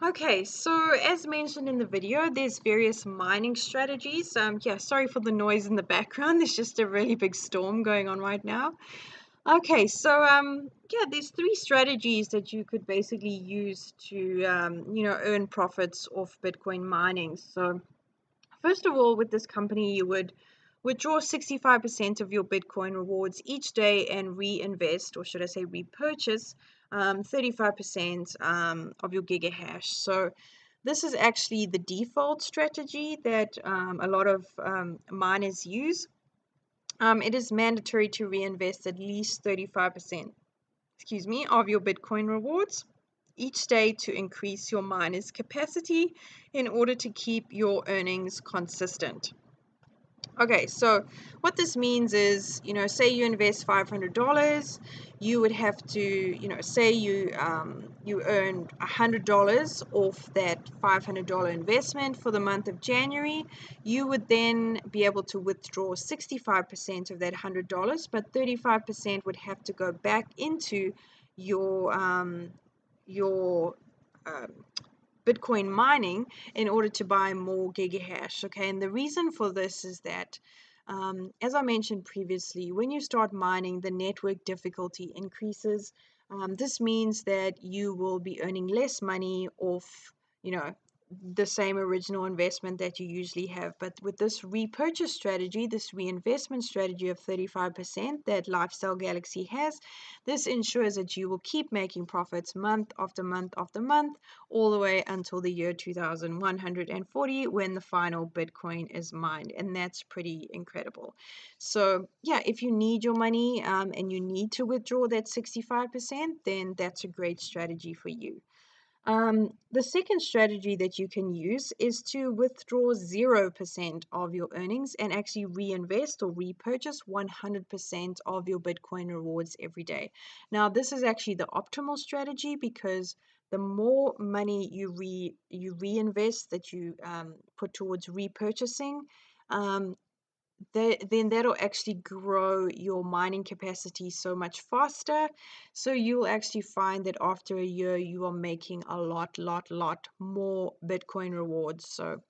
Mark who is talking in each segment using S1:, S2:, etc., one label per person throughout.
S1: Okay, so as mentioned in the video, there's various mining strategies. Yeah, sorry for the noise in the background. There's just a really big storm going on right now. Okay, so yeah, there's three strategies that you could basically use to earn profits off Bitcoin mining. So first of all, with this company, you would withdraw 65% of your Bitcoin rewards each day and reinvest, or should I say repurchase, 35% of your gigahash. So this is actually the default strategy that a lot of miners use. It is mandatory to reinvest at least 35%, of your Bitcoin rewards each day to increase your miner's capacity in order to keep your earnings consistent. Okay, so what this means is, say you invest $500, you would have to, say you earned $100 off that $500 investment for the month of January, you would then be able to withdraw 65% of that $100, but 35% would have to go back into your Bitcoin mining in order to buy more gigahash. Okay, and the reason for this is that, as I mentioned previously, when you start mining, the network difficulty increases. This means that you will be earning less money off, you know, the same original investment that you usually have. But with this repurchase strategy, this reinvestment strategy of 35% that Lifestyle Galaxy has, this ensures that you will keep making profits month after month after month, all the way until the year 2140 when the final Bitcoin is mined. And that's pretty incredible. So, yeah, if you need your money and you need to withdraw that 65%, then that's a great strategy for you. The second strategy that you can use is to withdraw 0% of your earnings and actually reinvest or repurchase 100% of your Bitcoin rewards every day. Now, this is actually the optimal strategy because the more money you reinvest that you put towards repurchasing, um, then that'll actually grow your mining capacity so much faster. So you'll actually find that after a year, you are making a lot more Bitcoin rewards. So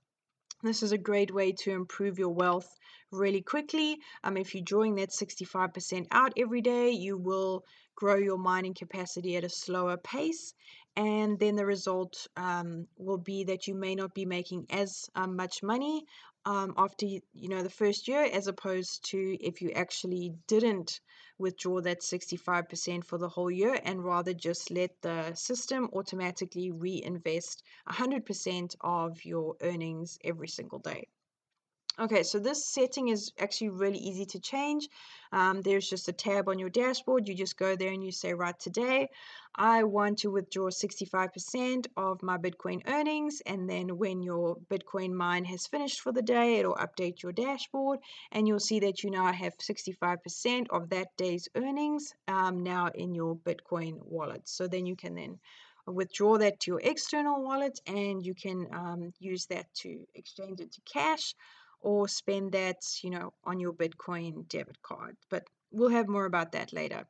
S1: this is a great way to improve your wealth really quickly. If you're drawing that 65% out every day, you will grow your mining capacity at a slower pace. And then the result will be that you may not be making as much money after the first year, as opposed to if you actually didn't withdraw that 65% for the whole year and rather just let the system automatically reinvest 100% of your earnings every single day. Okay, so this setting is actually really easy to change. There's just a tab on your dashboard. You just go there and you say, right, today I want to withdraw 65% of my Bitcoin earnings. And then when your Bitcoin mine has finished for the day, it'll update your dashboard and you'll see that you now have 65% of that day's earnings now in your Bitcoin wallet. So then you can then withdraw that to your external wallet and you can use that to exchange it to cash or spend that, on your Bitcoin debit card. But we'll have more about that later.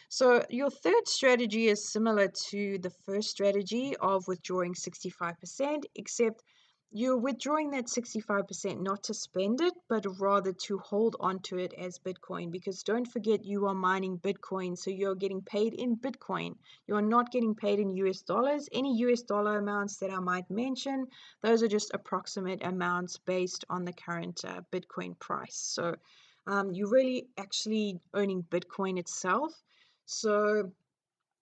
S1: So your third strategy is similar to the first strategy of withdrawing 65%, except you're withdrawing that 65% not to spend it, but rather to hold on to it as Bitcoin. Because don't forget, you are mining Bitcoin, so you're getting paid in Bitcoin. You're not getting paid in US dollars. Any US dollar amounts that I might mention, those are just approximate amounts based on the current Bitcoin price. So you're really actually owning Bitcoin itself. So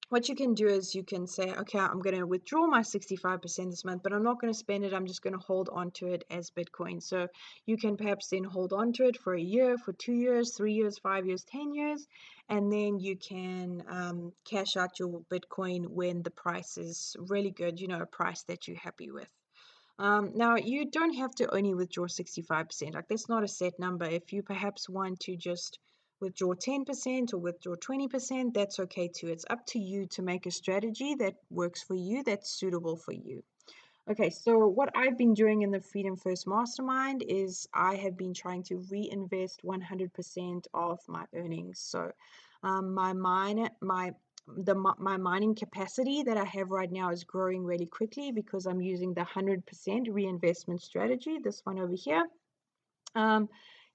S1: what you can do is you can say, okay, I'm going to withdraw my 65% this month, but I'm not going to spend it. I'm just going to hold on to it as Bitcoin. So you can perhaps then hold on to it for a year, for 2 years, 3 years, 5 years, 10 years, and then you can cash out your Bitcoin when the price is really good, a price that you're happy with. Now, you don't have to only withdraw 65%. Like, that's not a set number. If you perhaps want to just withdraw 10% or withdraw 20%, that's okay too. It's up to you to make a strategy that works for you, that's suitable for you. Okay, so what I've been doing in the Freedom First Mastermind is I have been trying to reinvest 100% of my earnings. So my my mining capacity that I have right now is growing really quickly because I'm using the 100% reinvestment strategy, this one over here.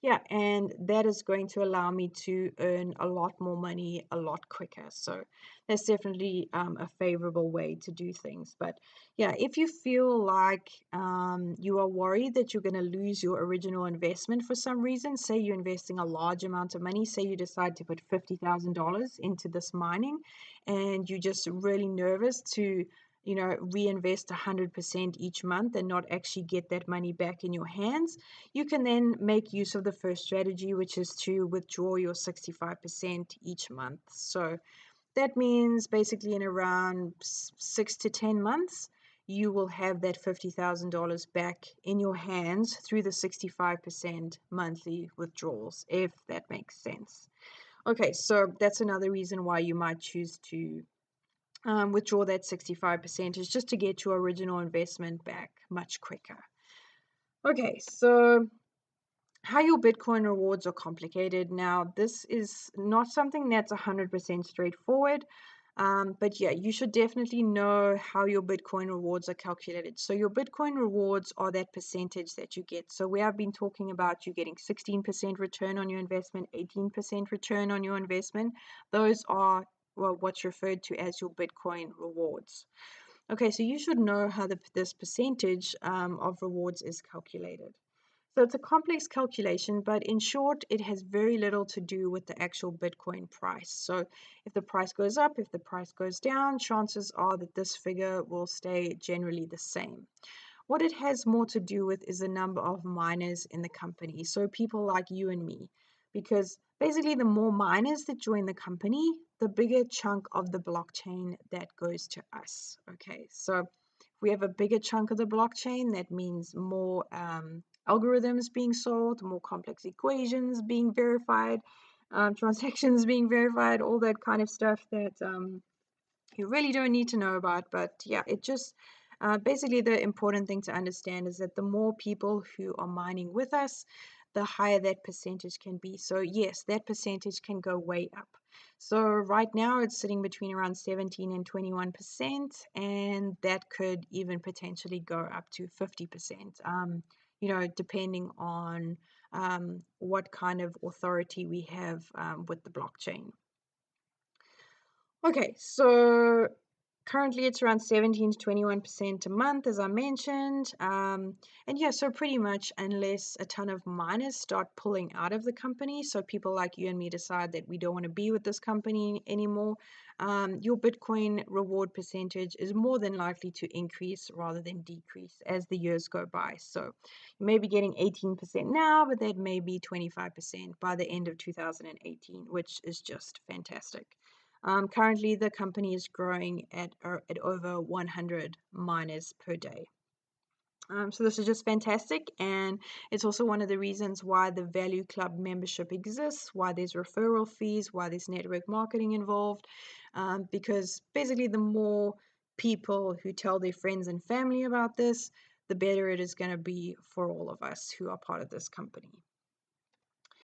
S1: Yeah, and that is going to allow me to earn a lot more money a lot quicker. So that's definitely a favorable way to do things. But yeah, if you feel like you are worried that you're going to lose your original investment for some reason, say you're investing a large amount of money, say you decide to put $50,000 into this mining, and you're just really nervous to reinvest 100% each month and not actually get that money back in your hands, you can then make use of the first strategy, which is to withdraw your 65% each month. So that means basically in around 6 to 10 months, you will have that $50,000 back in your hands through the 65% monthly withdrawals, if that makes sense. Okay, so that's another reason why you might choose to withdraw that 65%, is just to get your original investment back much quicker. Okay, so how your Bitcoin rewards are complicated. Now, this is not something that's 100% straightforward, but yeah, you should definitely know how your Bitcoin rewards are calculated. So your Bitcoin rewards are that percentage that you get. So we have been talking about you getting 16% return on your investment, 18% return on your investment. Those are, well, what's referred to as your Bitcoin rewards. Okay, so you should know how this percentage of rewards is calculated. So it's a complex calculation, but in short, it has very little to do with the actual Bitcoin price. So if the price goes up, if the price goes down, chances are that this figure will stay generally the same. What it has more to do with is the number of miners in the company. So people like you and me, because basically the more miners that join the company, the bigger chunk of the blockchain that goes to us. Okay, so if we have a bigger chunk of the blockchain, that means more algorithms being solved, more complex equations being verified, transactions being verified, all that kind of stuff that you really don't need to know about. But yeah, it just basically the important thing to understand is that the more people who are mining with us, the higher that percentage can be. So yes, that percentage can go way up. So right now it's sitting between around 17 and 21%, and that could even potentially go up to 50%, depending on what kind of authority we have with the blockchain. Okay, so currently it's around 17 to 21% a month, as I mentioned. And yeah, so pretty much unless a ton of miners start pulling out of the company, so people like you and me decide that we don't want to be with this company anymore, your Bitcoin reward percentage is more than likely to increase rather than decrease as the years go by. So you may be getting 18% now, but that may be 25% by the end of 2018, which is just fantastic. Currently, the company is growing at over 100 miners per day. So this is just fantastic, and it's also one of the reasons why the Value Club membership exists, why there's referral fees, why there's network marketing involved, because basically the more people who tell their friends and family about this, the better it is going to be for all of us who are part of this company.